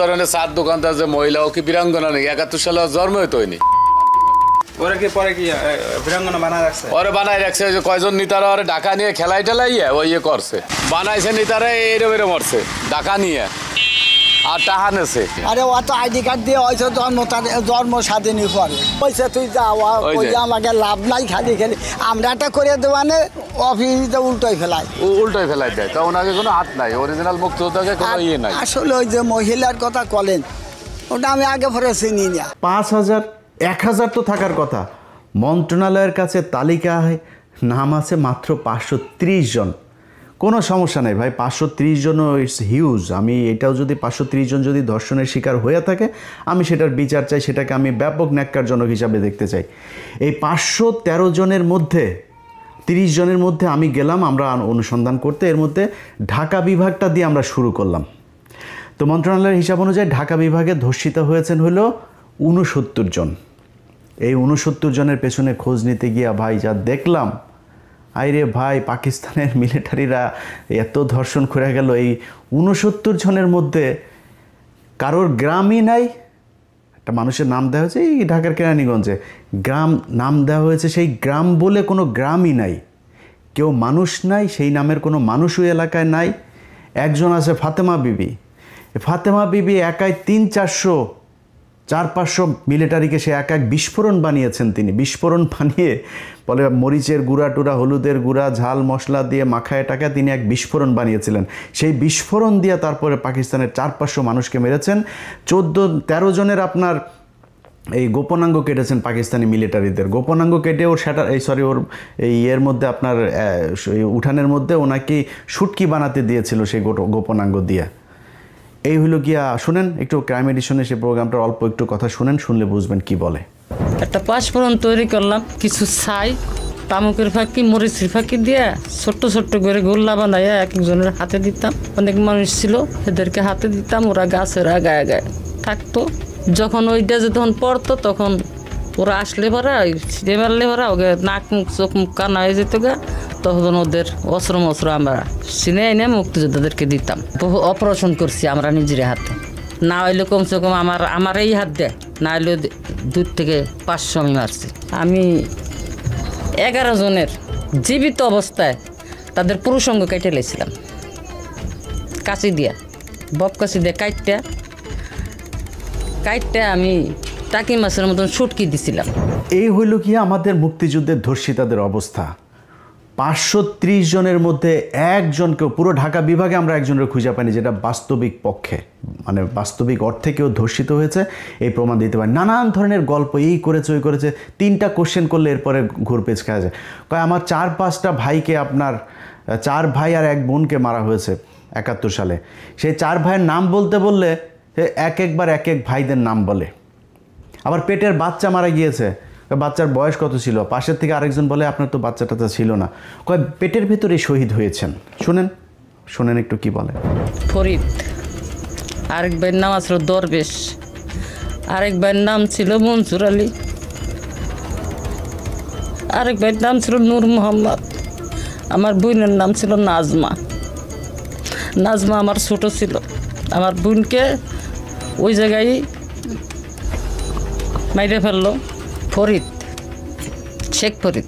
ধরনের চার দোকানদার যে মহিলা ও কি বীরাঙ্গনা নেই ৭১ সালে জন্মই তো হয়নি। ওরা কি পরে কি বীরাঙ্গনা বানায় রাখছে? ওরে বানাই রাখছে যে কয়জন নেতারা ওরে ঢাকা নিয়ে খেলাই টেলাইয়া ওই ইয়ে করছে, বানাইছে নেতারা এরম এরম মরছে ঢাকা নিয়ে আর টাহা নেছে। আরে ও তো আইডি কার্ড দিয়ে হয়েছে জন্ম স্বাধীনই করে পয়সা তুই যাওয়া আমাকে লাভ নাই, খালি খালি আমরা একটা করে দেওয়ানে অফিসে উল্টোই ফেলাই উল্টোই ফেলাই দেয়, তা ওনাকে কোনো হাত নাই, অরিজিনাল মুক্তিযোদ্ধাকে কোনো ইয়ে নাই। আসলে ওই যে মহিলার কথা বলেন ওটা আমি আগে পরে চিনি না। ৫,০০০ ১,০০০ তো থাকার কথা। মন্ত্রণালয়ের কাছে তালিকায় নাম আছে মাত্র ৫৩০ জন। কোনো সমস্যা নেই ভাই, ৫৩০ জনও ইটস হিউজ। আমি এটাও যদি ৫৩০ জন যদি ধর্ষণের শিকার হয়ে থাকে আমি সেটার বিচার চাই, সেটাকে আমি ব্যাপক ন্যাক্কারজনক হিসাবে দেখতে চাই। এই ৫১৩ জনের মধ্যে ৩০ জনের মধ্যে আমি গেলাম আমরা অনুসন্ধান করতে, এর মধ্যে ঢাকা বিভাগটা দিয়ে আমরা শুরু করলাম। তো মন্ত্রণালয়ের হিসাব অনুযায়ী ঢাকা বিভাগে ধর্ষিত হয়েছেন হলো ৬৯ জন। এই ৬৯ জনের পেছনে খোঁজ নিতে গিয়া ভাই যা দেখলাম, আইরে ভাই পাকিস্তানের মিলিটারিরা এত ধর্ষণ করে গেল। এই ৬৯ জনের মধ্যে কারোর গ্রামই নাই। একটা মানুষের নাম দেওয়া হয়েছে এই ঢাকার কেরানীগঞ্জে, গ্রাম নাম দেওয়া হয়েছে, সেই গ্রাম বলে কোনো গ্রামই নাই, কেউ মানুষ নাই, সেই নামের কোনো মানুষও এলাকায় নাই। একজন আছে ফাতেমা বিবি, ফাতেমা বিবি একাই ৩00-৪00 মিলিটারিকে সে এক বিস্ফোরণ বানিয়েছেন। তিনি বিস্ফোরণ বানিয়ে বলে মরিচের গুঁড়া টুরা, হলুদের গুঁড়া, ঝাল মশলা দিয়ে মাখায় টাকা তিনি এক বিস্ফোরণ বানিয়েছিলেন। সেই বিস্ফোরণ দিয়ে তারপরে পাকিস্তানের 400-500 মানুষকে মেরেছেন। 14-13 জনের আপনার এই গোপনাঙ্গ কেটেছেন পাকিস্তানি মিলিটারিদের। গোপনাঙ্গ কেটে ওর ওর এই এর মধ্যে আপনার উঠানের মধ্যে ওনাকে শুটকি বানাতে দিয়েছিল সেই গোপনাঙ্গ দিয়ে। এই হলো গিয়া শুনেন একটু ক্রাইম এডিশনে সে প্রোগ্রামটার অল্প একটু কথা শুনেন, শুনলে বুঝবেন কি বলে। একটা পাঁচফোড়ন তৈরি করলাম, কিছু ছাই, তামুকের ফাঁকি, মরিচের ফাঁকি দিয়ে ছোট্ট ছোট্ট করে গোল্লা বানাইয়া এক একজনের হাতে দিতাম। অনেক মানুষ ছিল এদেরকে হাতে দিতাম, ওরা গাছের গায়ে গায়ে থাকতো। যখন ওইটা যখন পড়তো তখন ওরা আসলে ভরা ছিঁড়ে মারলে ভরা ওকে নাক মুখ চোখ মুখ কানা হয়ে যেত গা, তখন ওদের অস্ত্র মস্ত্র আমরা চিনে এনে মুক্তিযোদ্ধাদেরকে দিতাম। বহু অপারেশন করছি আমরা নিজের হাতে, না হইলে কমসে কম আমার এই হাত দেয়, না হইলে 2-500 আমি মারছি। আমি 11 জনের জীবিত অবস্থায় তাদের পুরুষঙ্গ কেটে লেছিলাম কাঁচি দিয়া, বব কাঁচি দিয়ে কাইটটা আমি টাকি মাছের মতন শুটকি দিছিলাম। এই হইল কি আমাদের মুক্তিযুদ্ধের ধর্ষিতাদের অবস্থা। ৫৩০ জনের মধ্যে একজনকেও, পুরো ঢাকা বিভাগে আমরা একজনের খুঁজে পাইনি যেটা বাস্তবিক পক্ষে মানে বাস্তবিক অর্থে কেউ ধর্ষিত হয়েছে এই প্রমাণ দিতে পারে। নানান ধরনের গল্প, এই করেছে ওই করেছে, 3টা কোশ্চেন করলে এরপরে ঘুরপেচ খাওয়া যায়। কয় আমার 4-5টা ভাইকে, আপনার 4 ভাই আর 1 বোনকে মারা হয়েছে 71 সালে। সেই 4 ভাইয়ের নাম বলতে বললে একবার এক ভাইদের নাম বলে। আবার পেটের বাচ্চা মারা গিয়েছে, বাচ্চার বয়স কত ছিল, পাশের থেকে আরেকজন বলে আপনার তো বাচ্চা টাচ্চা ছিল না, কয় পেটের ভেতরে শহীদ হয়েছেন। শোনেন একটু কি বলে। ফরিদ, আরেক ভাইয়ের নাম আসলো দরবেশ, আরেক ভাইয়ের নাম ছিল মনসুর আলী, আরেক ভাইয়ের নাম ছিল নূর মোহাম্মদ, আমার বোনের নাম ছিল নাজমা আমার ছোট ছিল। আমার বোনকে ওই জায়গায় মাইরে ফেললো ফরিদ, শেখ ফরিদ।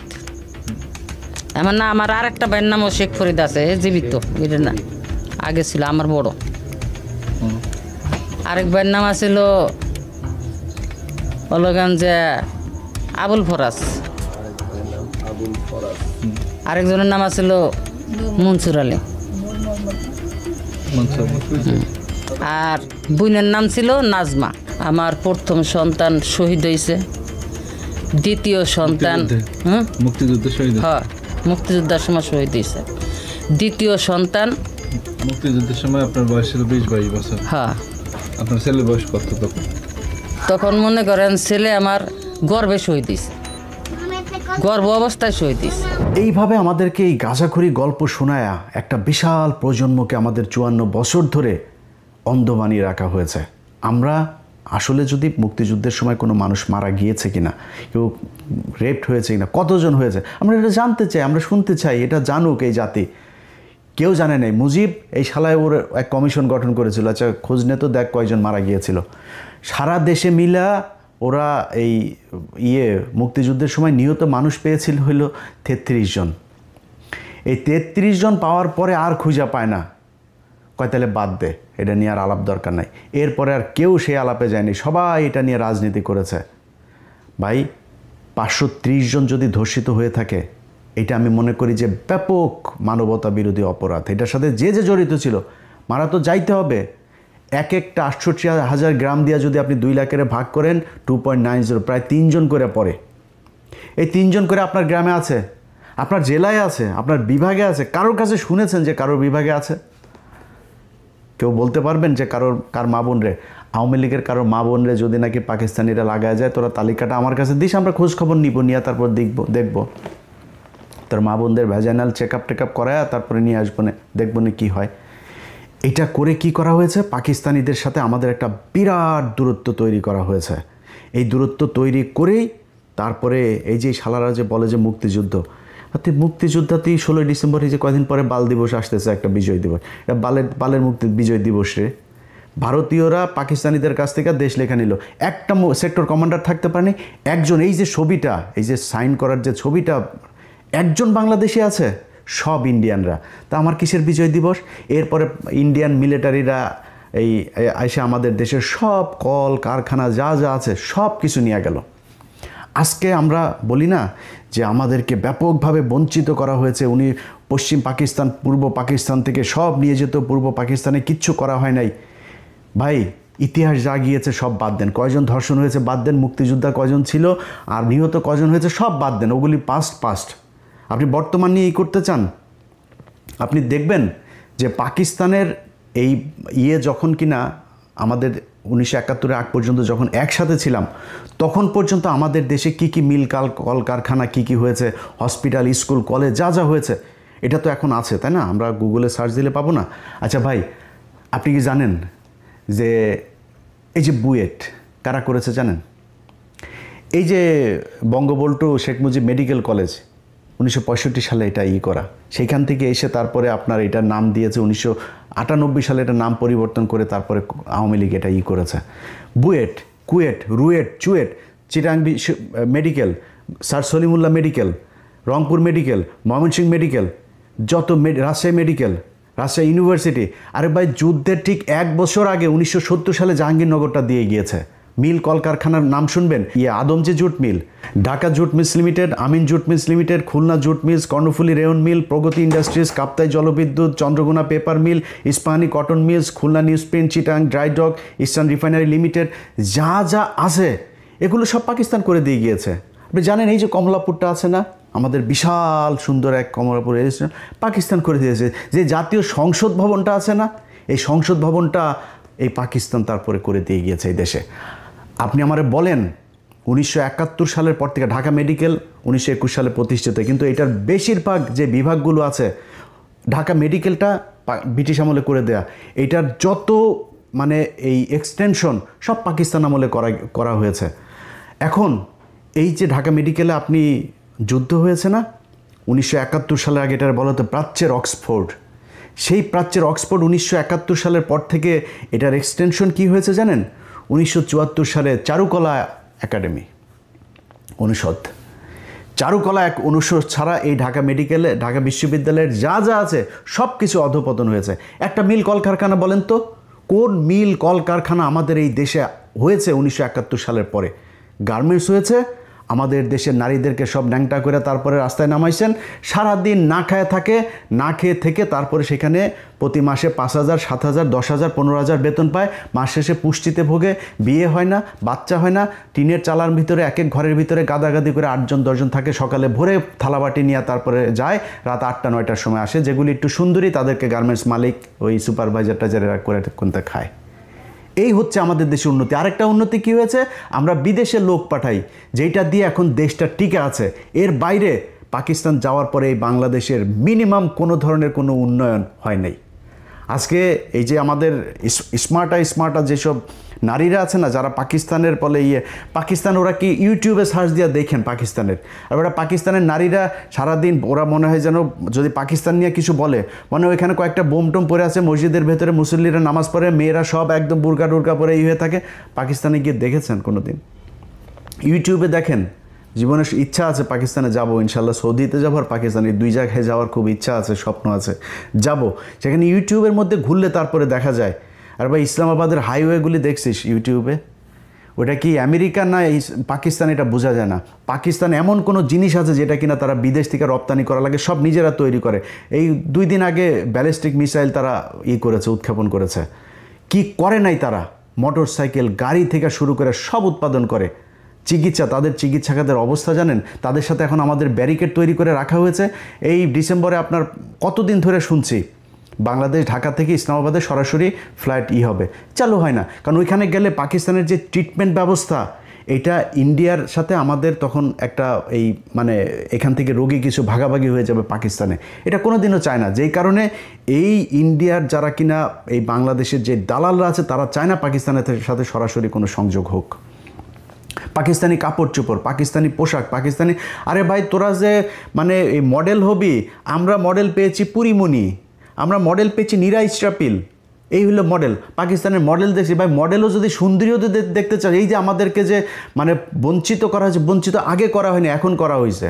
আমার আর একটা ভাইয়ের নামও শেখ ফরিদ আছে, জীবিত, এটা না আগে ছিল আমার বড়। আরেক ভাইয়ের নাম আছিল যে আবুল ফরাজ, আরেকজনের নাম আছিল মনসুর আলী, আর বোনের নাম ছিল নাজমা। আমার প্রথম সন্তান শহীদ হয়েছে, দ্বিতীয় সন্তান মুক্তিযুদ্ধের সময় শহীদ হয়েছে, দ্বিতীয় সন্তান মুক্তিযুদ্ধের সময় আপনার বয়স ছিল 20-22 বছর। হ্যাঁ, আপনার ছেলের বয়স কত তখন? মনে করেন ছেলে আমার গর্ভে শহীদ হয়েছে, গর্ভ অবস্থায় শহীদ হয়েছে। এইভাবে আমাদেরকে এই গাঁজাখুরি গল্প শোনায়া একটা বিশাল প্রজন্মকে আমাদের 54 বছর ধরে অন্ধ বানিয়ে রাখা হয়েছে। আমরা আসলে যদি মুক্তিযুদ্ধের সময় কোনো মানুষ মারা গিয়েছে কিনা, কেউ রেপড হয়েছে কিনা, কতজন হয়েছে, আমরা এটা জানতে চাই, আমরা শুনতে চাই, এটা জানুক এই জাতি। কেউ জানে নাই। মুজিব এই শালায় ওর এক কমিশন গঠন করেছিল, আচ্ছা খোঁজ নে তো দেখ কয়জন মারা গিয়েছিল। সারা দেশে মিলা ওরা এই মুক্তিযুদ্ধের সময় নিহত মানুষ পেয়েছিল হইল 33 জন। এই 33 জন পাওয়ার পরে আর খুঁজা পায় না, কয় তাহলে বাদ দে, এটা নিয়ে আর আলাপ দরকার নাই। এরপরে আর কেউ সেই আলাপে যায়নি, সবাই এটা নিয়ে রাজনীতি করেছে। ভাই 530 জন যদি ধর্ষিত হয়ে থাকে, এটা আমি মনে করি যে ব্যাপক মানবতা বিরোধী অপরাধ। এটার সাথে যে যে জড়িত ছিল মারা তো যাইতে হবে। এক একটা 68,000 গ্রাম দিয়ে যদি আপনি 2 লাখের ভাগ করেন 2.90, প্রায় 3 জন করে পড়ে। এই 3 জন করে আপনার গ্রামে আছে, আপনার জেলায় আছে, আপনার বিভাগে আছে। কারোর কাছে শুনেছেন যে কারোর বিভাগে আছে? কেউ বলতে পারবেন যে কার মা বোন রে, আওয়ামী লীগের কারোর মা বোন রে যদি নাকি পাকিস্তানিরা লাগায় যায়, তোরা তালিকাটা আমার কাছে দিস, আমরা খোঁজ খবর নিব, নিয়ে তারপর দেখব তোর মা বোনদের ভ্যাজাইনাল চেক আপ করায় তারপরে নিয়ে আসবো না, দেখবো না কী হয়। এটা করে কি করা হয়েছে, পাকিস্তানিদের সাথে আমাদের একটা বিরাট দূরত্ব তৈরি করা হয়েছে। এই দূরত্ব তৈরি করেই তারপরে এই যে শালারা যে বলে যে মুক্তিযুদ্ধ, মুক্তিযোদ্ধাতেই 16 ডিসেম্বর, এই যে কয়দিন পরে বাল দিবস আসতেছে, একটা বিজয় দিবস, এটা বালের বিজয় দিবস রে। ভারতীয়রা পাকিস্তানিদের কাছ থেকে দেশ লেখা নিল, একটা সেক্টর কমান্ডার থাকতে পারেনি, একজন। এই যে ছবিটা, এই যে সাইন করার যে ছবিটা, একজন বাংলাদেশি আছে, সব ইন্ডিয়ানরা। তা আমার কিসের বিজয় দিবস? এরপরে ইন্ডিয়ান মিলিটারিরা এই এসে আমাদের দেশের সব কল কারখানা যা যা আছে সব কিছু নিয়ে গেল। আজকে আমরা বলি না যে আমাদেরকে ব্যাপকভাবে বঞ্চিত করা হয়েছে, উনি পশ্চিম পাকিস্তান পূর্ব পাকিস্তান থেকে সব নিয়ে যেত, পূর্ব পাকিস্তানে কিচ্ছু করা হয় নাই। ভাই ইতিহাস যা গিয়েছে সব বাদ দেন, কয়জন ধর্ষণ হয়েছে বাদ দেন, মুক্তিযোদ্ধা কয়জন ছিল আর নিহত কয়জন হয়েছে সব বাদ দেন, ওগুলি পাস্ট। আপনি বর্তমান নিয়ে করতে চান, আপনি দেখবেন যে পাকিস্তানের এই যখন কিনা আমাদের 1971 আগ পর্যন্ত যখন একসাথে ছিলাম, তখন পর্যন্ত আমাদের দেশে কি মিল কল কারখানা কি হয়েছে, হসপিটাল স্কুল কলেজ যা যা হয়েছে, এটা তো এখন আছে, তাই না? আমরা গুগলে সার্চ দিলে পাবো না? আচ্ছা ভাই, আপনি কি জানেন যে এই যে বুয়েট কারা করেছে জানেন? এই যে বঙ্গবন্ধু শেখ মুজিব মেডিকেল কলেজ 1965 সালে এটা করা, সেইখান থেকে এসে তারপরে আপনার এটার নাম দিয়েছে 1998 সালে এটা নাম পরিবর্তন করে তারপরে আওয়ামী লীগ এটা করেছে। BUET, KUET, RUET, CUET, Chittagong medical, sir Salimullah medical, Rangpur medical, Mymensingh medical, যত রাজশাহী মেডিকেল, রাজশাহী ইউনিভার্সিটি। আরে ভাই, যুদ্ধের ঠিক 1 বছর আগে 1970 সালে জাহাঙ্গীরনগরটা দিয়ে গিয়েছে। মিল কলকারখানার নাম শুনবেন, Adamjee jute mill, Dhaka jute mills limited, Amin jute mills limited, Khulna jute mills, Karnaphuli rayon mill, Pragati industries, Kaptai জলবিদ্যুৎ, Chandraghona paper mill, Ispahani cotton mills, Khulna news print, Chittagong dry dock, eastern refinery limited, যা যা আছে এগুলো সব পাকিস্তান করে দিয়ে গিয়েছে। আপনি জানেন এই যে কমলাপুরটা আছে না, আমাদের বিশাল সুন্দর এক কমলাপুর রেজিস্ট্রেশন, পাকিস্তান করে দিয়েছে। যে জাতীয় সংসদ ভবনটা আছে না, এই সংসদ ভবনটা এই পাকিস্তান তারপরে করে দিয়ে গিয়েছে এই দেশে। আপনি আমারে বলেন 1971 সালের পর থেকে ঢাকা মেডিকেল 1921 সালে প্রতিষ্ঠিত, কিন্তু এটার বেশিরভাগ যে বিভাগগুলো আছে, ঢাকা মেডিকেলটা ব্রিটিশ আমলে করে দেয়া, এটার যত মানে এই এক্সটেনশন সব পাকিস্তান আমলে করা হয়েছে। এখন এই যে ঢাকা মেডিকেলে আপনি যুদ্ধ হয়েছে না 1971 সালের আগে, এটার বলা হতো প্রাচ্যের অক্সফোর্ড। সেই প্রাচ্যের অক্সফোর্ড 1971 সালের পর থেকে এটার এক্সটেনশন কি হয়েছে জানেন? 1974 সালে চারুকলা একাডেমি অনুষদ, চারুকলা এক অনুষদ ছাড়া এই ঢাকা মেডিকেলে, ঢাকা বিশ্ববিদ্যালয়ের যা যা আছে সব কিছু অধঃপতন হয়েছে। একটা মিল কলকারখানা বলেন তো, কোন মিল কলকারখানা আমাদের এই দেশে হয়েছে 1971 সালের পরে? গার্মেন্টস হয়েছে, আমাদের দেশের নারীদেরকে সব ন্যাংটা করে তারপরে রাস্তায় নামাইছেন, সারাদিন না খায় থাকে, না খেয়ে থেকে তারপরে সেখানে প্রতি মাসে 5,000, 7,000, 10,000, 15,000 বেতন পায়, মাস শেষে পুষ্টিতে ভোগে, বিয়ে হয় না, বাচ্চা হয় না, টিনের চালার ভিতরে এক এক ঘরের ভিতরে গাদাগাদি করে 8জন 10জন থাকে, সকালে ভোরে থালাবাটি নিয়ে তারপরে যায়, রাত 8টা 9টার সময় আসে। যেগুলি একটু সুন্দরী তাদেরকে গার্মেন্টস মালিক ওই সুপারভাইজার টাইজারেরা করে কোনটা খায়। এই হচ্ছে আমাদের দেশের উন্নতি। আরেকটা উন্নতি কি হয়েছে, আমরা বিদেশে লোক পাঠাই, যেটা দিয়ে এখন দেশটা টিকে আছে। এর বাইরে পাকিস্তান যাওয়ার পরে এই বাংলাদেশের মিনিমাম কোনো ধরনের কোনো উন্নয়ন হয় নাই। আজকে এই যে আমাদের স্মার্টা যেসব নারীরা আছে না যারা পাকিস্তানের বলে পাকিস্তান, ওরা কি ইউটিউবে সার্চ দিয়ে দেখেন পাকিস্তানের, আর ওরা পাকিস্তানের নারীরা সারাদিন ওরা মনে হয় যেন যদি পাকিস্তান নিয়ে কিছু বলে মানে ওইখানে কয়েকটা বোম টোম পরে আছে মসজিদের ভেতরে, মুসল্লিরা নামাজ পড়ে, মেয়েরা সব একদম বুরকা টুরকা পরে হয়ে থাকে। পাকিস্তানে গিয়ে দেখেছেন কোনো দিন? ইউটিউবে দেখেন। জীবনের ইচ্ছা আছে পাকিস্তানে যাব, ইনশাল্লাহ সৌদিতে যাবো আর পাকিস্তানে, দুই জায়গায় যাওয়ার খুব ইচ্ছা আছে, স্বপ্ন আছে, যাব। সেখানে ইউটিউবের মধ্যে ঘুরলে তারপরে দেখা যায়। আর ভাই ইসলামাবাদের হাইওয়েগুলি দেখছিস ইউটিউবে, ওটা কি আমেরিকা না পাকিস্তান এটা বোঝা যায় না। পাকিস্তান এমন কোনো জিনিস আছে যেটা কিনা তারা বিদেশ থেকে রপ্তানি করা লাগে, সব নিজেরা তৈরি করে। এই 2 দিন আগে ব্যালিস্টিক মিসাইল তারা করেছে, উৎক্ষেপণ করেছে। কি করে নাই তারা? মোটর সাইকেল, গাড়ি থেকে শুরু করে সব উৎপাদন করে। চিকিৎসা, তাদের চিকিৎসা খাতের অবস্থা জানেন? তাদের সাথে এখন আমাদের ব্যারিকেড তৈরি করে রাখা হয়েছে। এই ডিসেম্বরে আপনার কতদিন ধরে শুনছি বাংলাদেশ ঢাকা থেকে ইসলামাবাদে সরাসরি ফ্লাইট হবে, চালু হয় না। কারণ ওইখানে গেলে পাকিস্তানের যে ট্রিটমেন্ট ব্যবস্থা, এটা ইন্ডিয়ার সাথে আমাদের তখন একটা এই মানে এখান থেকে রোগী কিছু ভাগাভাগি হয়ে যাবে পাকিস্তানে, এটা কোনো দিনও চায় না। যেই কারণে এই ইন্ডিয়ার যারা কিনা এই বাংলাদেশের যে দালালরা আছে তারা চায় না পাকিস্তানের সাথে সরাসরি কোনো সংযোগ হোক। পাকিস্তানি কাপড় চোপড়, পাকিস্তানি পোশাক, পাকিস্তানি, আরে ভাই তোরা যে মানে এই মডেল হবি, আমরা মডেল পেয়েছি পুরিমণি, আমরা মডেল পেয়েছি নীরা ইসরাফিল, এই হলো মডেল। পাকিস্তানের মডেল দেখছি ভাই, মডেলও যদি সুন্দরীও দেখতে চাই, এই যে আমাদেরকে যে মানে বঞ্চিত করা হয়েছে, বঞ্চিত আগে করা হয়নি এখন করা হয়েছে।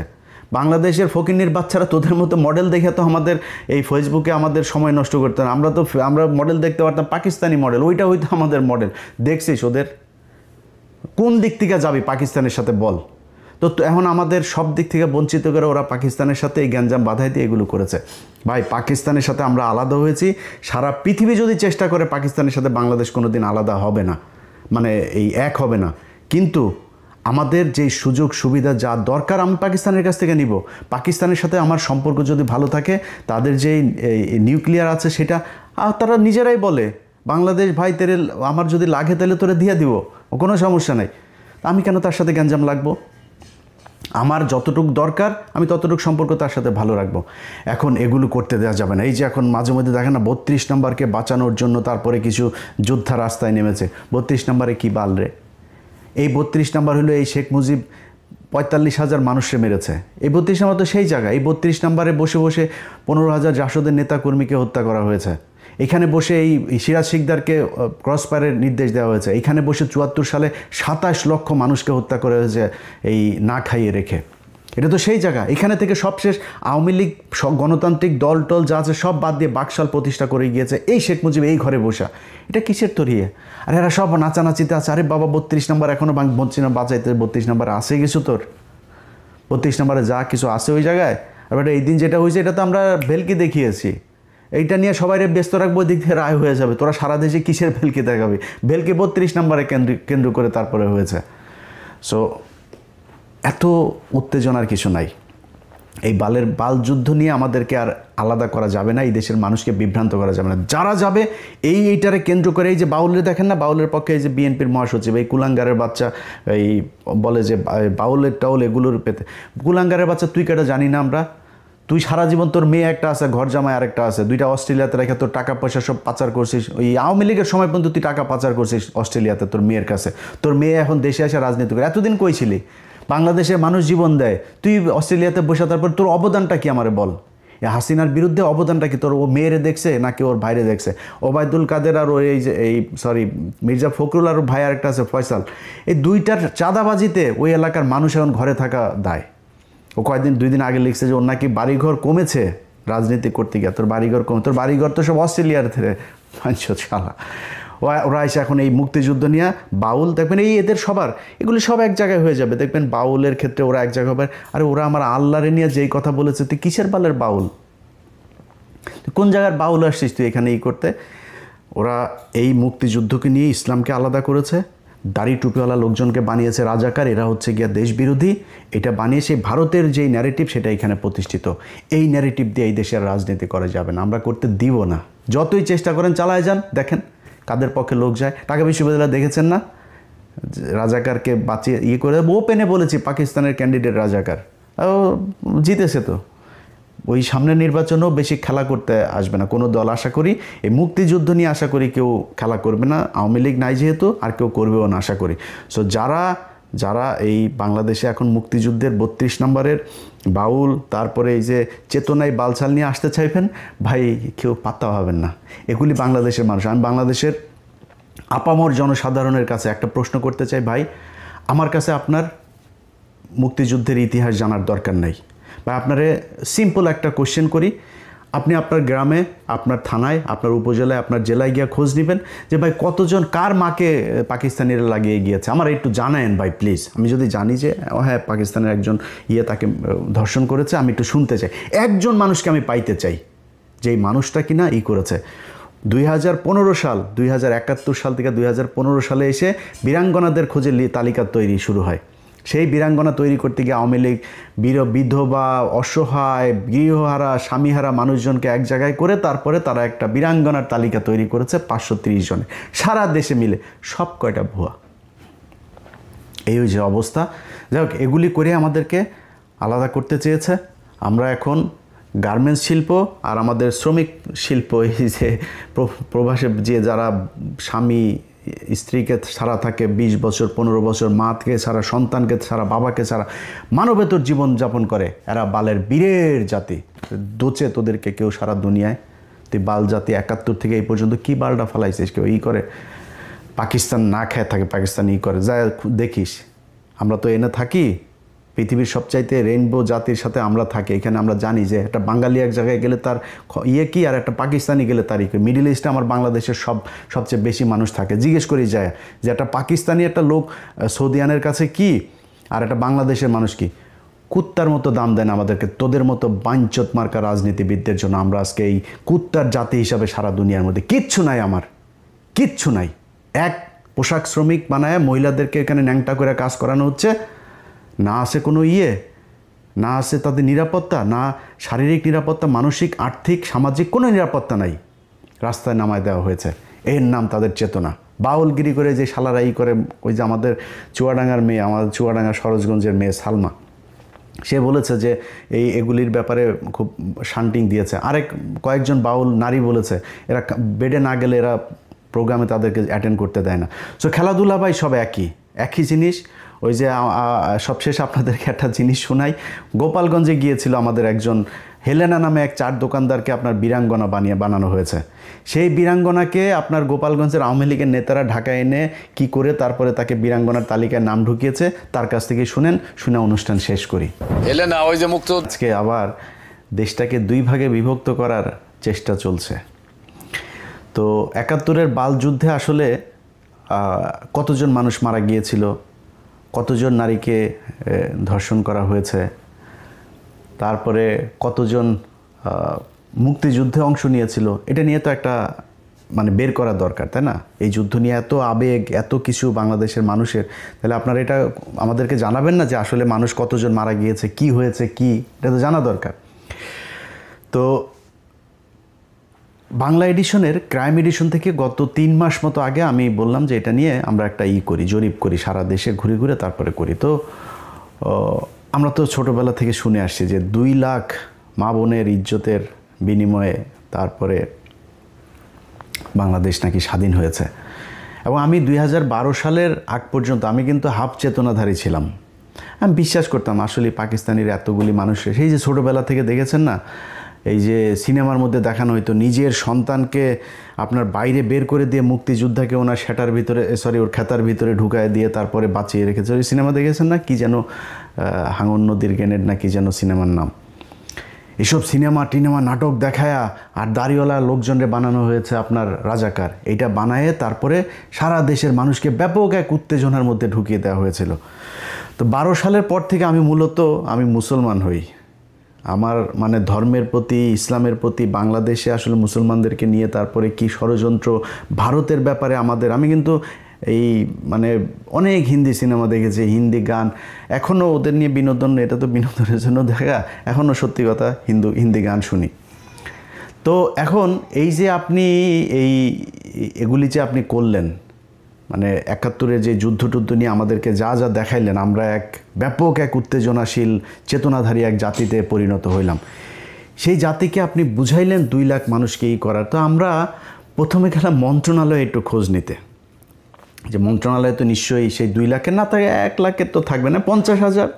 বাংলাদেশের ফকিন্নির বাচ্চারা তোদের মতো মডেল দেখে তো আমাদের এই ফেসবুকে আমাদের সময় নষ্ট করতে না। আমরা মডেল দেখতে পারতাম পাকিস্তানি মডেল, ওইটা হয়তো আমাদের মডেল। দেখছিস ওদের কোন দিক থেকে যাবি পাকিস্তানের সাথে বল? তো এখন আমাদের সব দিক থেকে বঞ্চিত করে ওরা পাকিস্তানের সাথে এই গ্যাঞ্জাম বাধাই দিয়ে এগুলো করেছে। ভাই পাকিস্তানের সাথে আমরা আলাদা হয়েছি, সারা পৃথিবী যদি চেষ্টা করে পাকিস্তানের সাথে বাংলাদেশ কোনো দিন আলাদা হবে না, মানে এই এক হবে না। কিন্তু আমাদের যেই সুযোগ সুবিধা যা দরকার আমি পাকিস্তানের কাছ থেকে নিব। পাকিস্তানের সাথে আমার সম্পর্ক যদি ভালো থাকে, তাদের যেই নিউক্লিয়ার আছে সেটা তারা নিজেরাই বলে বাংলাদেশ ভাই তেরে আমার যদি লাগে তাহলে তোরে দিয়ে দিব, কোনো সমস্যা নেই। আমি কেন তার সাথে গ্যাঞ্জাম লাগবো? আমার যতটুকু দরকার আমি ততটুকু সম্পর্ক তার সাথে ভালো রাখবো। এখন এগুলো করতে দেওয়া যাবে না। এই যে এখন মাঝে মধ্যে দেখেন না 32 নম্বরকে বাঁচানোর জন্য তারপরে কিছু যোদ্ধা রাস্তায় নেমেছে। 32 নম্বরে কি বাল রে? এই 32 নম্বর হলো এই শেখ মুজিব 45,000 মানুষকে মেরেছে। এই 32 নম্বর তো সেই জায়গা। এই 32 নম্বরে বসে বসে 15,000 জাসদের নেতাকর্মীকে হত্যা করা হয়েছে। এখানে বসে এই সিরাজ শিকদারকে ক্রসফায়ারের নির্দেশ দেওয়া হয়েছে। এখানে বসে 74 সালে 27 লক্ষ মানুষকে হত্যা করা হয়েছে এই না খাইয়ে রেখে। এটা তো সেই জায়গা। এখানে থেকে সবশেষ আওয়ামী লীগ গণতান্ত্রিক দল টল যা আছে সব বাদ দিয়ে বাকশাল প্রতিষ্ঠা করে গিয়েছে এই শেখ মুজিব এই ঘরে বসা। এটা কিসের তরিয়ে? আর এরা সব নাচানাচিতে আছে। আরে বাবা 32 নম্বর এখনও বলছি না বাঁচাইতে, 32 নম্বরে আসে কিছু তোর? 32 নম্বরে যা কিছু আছে ওই জায়গায়। আর এই দিন যেটা হয়েছে এটা তো আমরা ভেলকি দেখিয়েছি। এইটা নিয়ে সবাই ব্যস্ত রাখবো, দিক থেকে রায় হয়ে যাবে। তোরা সারা দেশে কিসের ভেলকি দেখাবি? ভেলকি 32 নম্বরে কেন্দ্র করে তারপরে হয়েছে। সো এত উত্তেজনার কিছু নাই। এই বাল যুদ্ধ নিয়ে আমাদেরকে আর আলাদা করা যাবে না, এই দেশের মানুষকে বিভ্রান্ত করা যাবে না। যারা যাবে এইটারে কেন্দ্র করে, এই যে বাউলের দেখেন না, বাউলের পক্ষে এই যে বিএনপির মহাসচিব এই কুলাঙ্গারের বাচ্চা এই বলে যে বাউলের টাউল এগুলোর পেতে, কুলাঙ্গারের বাচ্চা তুই কেটা জানি না আমরা? তুই সারা জীবন তোর মেয়ে একটা আছে, ঘর জামাই আরেকটা আছে, দুইটা অস্ট্রেলিয়াতে রেখে তোর টাকা পয়সা সব পাচার করছিস। ওই আওয়ামী লীগের সময় পর্যন্ত তুই টাকা পাচার করছিস অস্ট্রেলিয়াতে তোর মেয়ের কাছে। তোর মেয়ে এখন দেশে এসে রাজনীতি করে। এতদিন কই ছিলি? বাংলাদেশের মানুষ জীবন দেয়, তুই অস্ট্রেলিয়াতে বসে, তারপর তোর অবদানটা কি আমারে বল? হাসিনার বিরুদ্ধে অবদানটা কি তোর? ও মেয়েরে দেখছে নাকি ওর ভাইরে দেখছে? ওবায়দুল কাদের আর ওই যে মির্জা ফখরুল আর ভাই আরেকটা আছে ফয়সাল, এই দুইটার চাঁদাবাজিতে ওই এলাকার মানুষ এখন ঘরে থাকা দায়। ও কয়েকদিন 2 দিন আগে লিখছে যে ওর নাকি বাড়িঘর কমেছে রাজনীতি করতে গিয়ে। তোর বাড়িঘর কমে? তোর বাড়িঘর তো সব অস্ট্রেলিয়ার থেকে শালা। ওরা এসে এখন এই মুক্তিযুদ্ধ নিয়ে বাউল দেখবেন এই এদের সবার এগুলি সব এক জায়গায় হয়ে যাবে দেখবেন। বাউলের ক্ষেত্রে ওরা এক জায়গায় হবে। আরে ওরা আমার আল্লাহরে নিয়ে যেই কথা বলেছে, তুই কিসের বালের বাউল? কোন জায়গার বাউল আসছিস তুই এখানে করতে? ওরা এই মুক্তিযুদ্ধকে নিয়ে ইসলামকে আলাদা করেছে, দাড়ি টুপিওয়ালা লোকজনকে বানিয়েছে রাজাকার, এরা হচ্ছে গিয়া দেশ বিরোধী। এটা বানিয়ে সেই ভারতের যেই ন্যারেটিভ সেটা এখানে প্রতিষ্ঠিত। এই ন্যারেটিভ দিয়ে এই দেশের রাজনীতি করা যাবে না, আমরা করতে দিব না। যতই চেষ্টা করেন চালায় যান, দেখেন কাদের পক্ষে লোক যায়। ঢাকা বিশ্ববিদ্যালয় দেখেছেন না, রাজাকারকে বাঁচিয়ে করে ওপেনে বলেছি পাকিস্তানের ক্যান্ডিডেট রাজাকার, জিতেছে তো। ওই সামনের নির্বাচনেও বেশি খেলা করতে আসবে না কোনো দল, আশা করি। এই মুক্তিযুদ্ধ নিয়ে আশা করি কেউ খেলা করবে না, আওয়ামী লীগ নাই যেহেতু, আর কেউ করবেও না আশা করি। সো যারা এই বাংলাদেশে এখন মুক্তিযুদ্ধের 32 নম্বরের বাউল, তারপরে এই যে চেতনায় বালছাল নিয়ে আসতে চাইবেন, ভাই কেউ পাত্তা পাবেন না। এগুলি বাংলাদেশের মানুষ। আমি বাংলাদেশের আপামর জনসাধারণের কাছে একটা প্রশ্ন করতে চাই, ভাই আমার কাছে আপনার মুক্তিযুদ্ধের ইতিহাস জানার দরকার নেই। বা আপনারে সিম্পল একটা কোশ্চেন করি, আপনি আপনার গ্রামে, আপনার থানায়, আপনার উপজেলায়, আপনার জেলায় গিয়ে খোঁজ নেবেন যে ভাই কতজন কার মাকে পাকিস্তানিরা লাগিয়ে গিয়েছে, আমার একটু জানায়েন ভাই প্লিজ। আমি যদি জানি যে হ্যাঁ পাকিস্তানের একজন তাকে ধর্ষণ করেছে, আমি একটু শুনতে চাই। একজন মানুষকে আমি পাইতে চাই যেই মানুষটা কিনা করেছে। 2015 সাল, 2071 সাল থেকে 2015 সালে এসে বীরাঙ্গনাদের খোঁজে তালিকা তৈরি শুরু হয়। সেই বীরাঙ্গনা তৈরি করতে গিয়ে আওয়ামী লীগ বিধবা, অসহায়, গৃহহারা, স্বামীহারা মানুষজনকে এক জায়গায় করে তারপরে তারা একটা বীরাঙ্গনার তালিকা তৈরি করেছে 530 জনে, সারা দেশে মিলে। সব কয়টা ভুয়া। এই যে অবস্থা। যাই হোক, এগুলি করে আমাদেরকে আলাদা করতে চেয়েছে। আমরা এখন গার্মেন্টস শিল্প আর আমাদের শ্রমিক শিল্প, এই যে প্রবাসে যে যারা স্বামী স্ত্রীকে ছাড়া থাকে 20 বছর 15 বছর, মাকে ছাড়া, সন্তানকে ছাড়া, বাবাকে ছাড়া মানবেতর জীবনযাপন করে, এরা বালের বীরের জাতি। দোচে তোদেরকে কেউ সারা দুনিয়ায়, তুই বাল জাতি 71 থেকে এই পর্যন্ত কি বালটা ফেলাইছিস, কেউ করে পাকিস্তান না খেয়ে থাকে, পাকিস্তান করে যা দেখিস। আমরা তো এনে থাকি পৃথিবীর সবচাইতে রেইনবো জাতির সাথে আমরা থাকি। এখানে আমরা জানি যে একটা বাঙালি এক জায়গায় গেলে তার কি, আর একটা পাকিস্তানি গেলে তার মিডিল ইস্টে আমার বাংলাদেশের সবচেয়ে বেশি মানুষ থাকে। জিজ্ঞেস করি যায় যে একটা পাকিস্তানি একটা লোক সৌদিয়ানের কাছে কি, আর একটা বাংলাদেশের মানুষ কি। কুত্তার মতো দাম দেন আমাদেরকে, তোদের মতো বাঞ্চত মার্কা রাজনীতিবিদদের জন্য আমরা আজকে এই কুত্তার জাতি হিসাবে সারা দুনিয়ার মধ্যে কিচ্ছু নাই, আমার কিচ্ছু নাই। এক পোশাক শ্রমিক বানায় মহিলাদেরকে এখানে ন্যাংটা করে কাজ করানো হচ্ছে, না আছে কোনো না আছে তাদের নিরাপত্তা, না শারীরিক নিরাপত্তা, মানসিক, আর্থিক, সামাজিক কোনো নিরাপত্তা নাই। রাস্তায় নামায় দেওয়া হয়েছে, এর নাম তাদের চেতনা। বাউলগিরি করে যে শালারা করে, ওই যে আমাদের চুয়াডাঙ্গার মেয়ে, আমাদের চুয়াডাঙ্গার সরোজগঞ্জের মেয়ে সালমা, সে বলেছে যে এগুলির ব্যাপারে খুব শান্টিং দিয়েছে। কয়েকজন বাউল নারী বলেছে এরা বেডে না গেলে এরা প্রোগ্রামে তাদেরকে অ্যাটেন্ড করতে দেয় না। সো খেলাধুলা ভাই সব একই জিনিস। ওই যে সবশেষ আপনাদেরকে একটা জিনিস শোনাই, গোপালগঞ্জে গিয়েছিল আমাদের একজন হেলেনা নামে এক চার দোকানদারকে আপনার বীরাঙ্গনা বানানো হয়েছে। সেই বীরাঙ্গনাকে আপনার গোপালগঞ্জের আওয়ামী লীগের নেতারা ঢাকায় এনে কি করে তারপরে তাকে বীরাঙ্গনার তালিকায় নাম ঢুকিয়েছে, তার কাছ থেকে শুনে অনুষ্ঠান শেষ করি। হেলেনা ওই যে মুক্ত, আজকে আবার দেশটাকে 2 ভাগে বিভক্ত করার চেষ্টা চলছে। তো 71-এর বাল যুদ্ধে আসলে কতজন মানুষ মারা গিয়েছিল, কতজন নারীকে ধর্ষণ করা হয়েছে, তারপরে কতজন মুক্তিযুদ্ধে অংশ নিয়েছিল, এটা নিয়ে তো একটা বের করা দরকার, তাই না? এই যুদ্ধ নিয়ে এত আবেগ, এত কিছু বাংলাদেশের মানুষের, তাহলে আপনারা এটা আমাদেরকে জানাবেন না যে আসলে মানুষ কতজন মারা গিয়েছে, কি হয়েছে, কি, এটা তো জানা দরকার। তো বাংলা এডিশনের ক্রাইম এডিশন থেকে গত 3 মাস মতো আগে আমি বললাম যে এটা নিয়ে আমরা একটা জরিপ করি, সারা দেশে ঘুরে ঘুরে তারপরে করি। তো আমরা তো ছোটোবেলা থেকে শুনে আসছি যে 2 লাখ মা বোনের ইজ্জতের বিনিময়ে তারপরে বাংলাদেশ নাকি স্বাধীন হয়েছে। এবং আমি 2012 সালের আগ পর্যন্ত আমি কিন্তু হাফ চেতনাধারী ছিলাম। আমি বিশ্বাস করতাম আসলে পাকিস্তানির এতগুলি মানুষের, সেই যে ছোটোবেলা থেকে দেখেছেন না, এই যে সিনেমার মধ্যে দেখানো হয়তো নিজের সন্তানকে আপনার বাইরে বের করে দিয়ে মুক্তিযোদ্ধাকে ওনার ওর খেতার ভিতরে ঢুকায় দিয়ে তারপরে বাঁচিয়ে রেখেছে। ওই সিনেমা দেখেছেন না, কি যেন হাঙন নদীর গ্রেনেড না কি যেন সিনেমার নাম। এসব সিনেমা নাটক দেখায়া আর দাড়িওয়ালা লোকজনরে বানানো হয়েছে আপনার রাজাকার। এইটা বানায়ে তারপরে সারা দেশের মানুষকে ব্যাপক এক উত্তেজনার মধ্যে ঢুকিয়ে দেওয়া হয়েছিল। তো 12 সালের পর থেকে আমি মুসলমান হই। আমার ধর্মের প্রতি, ইসলামের প্রতি, বাংলাদেশে আসলে মুসলমানদেরকে নিয়ে তারপরে কি ষড়যন্ত্র, ভারতের ব্যাপারে আমি কিন্তু অনেক হিন্দি সিনেমা দেখেছি, হিন্দি গান, এখনও ওদের নিয়ে বিনোদন, এটা তো বিনোদনের জন্য দেখা, এখনও সত্যি কথা হিন্দি গান শুনি। তো এখন এই যে আপনি এগুলি যে আপনি করলেন, 71-এর যে যুদ্ধ নিয়ে আমাদেরকে যা দেখাইলেন, আমরা ব্যাপক এক উত্তেজনাশীল চেতনাধারী এক জাতিতে পরিণত হইলাম। সেই জাতিকে আপনি বুঝাইলেন 2 লাখ মানুষকে এই করার। তো আমরা প্রথমে গেলাম মন্ত্রণালয়ে একটু খোঁজ নিতে, যে মন্ত্রণালয়ে তো নিশ্চয়ই সেই 2 লাখের না থাকে 1 লাখের তো থাকবে না, 50,000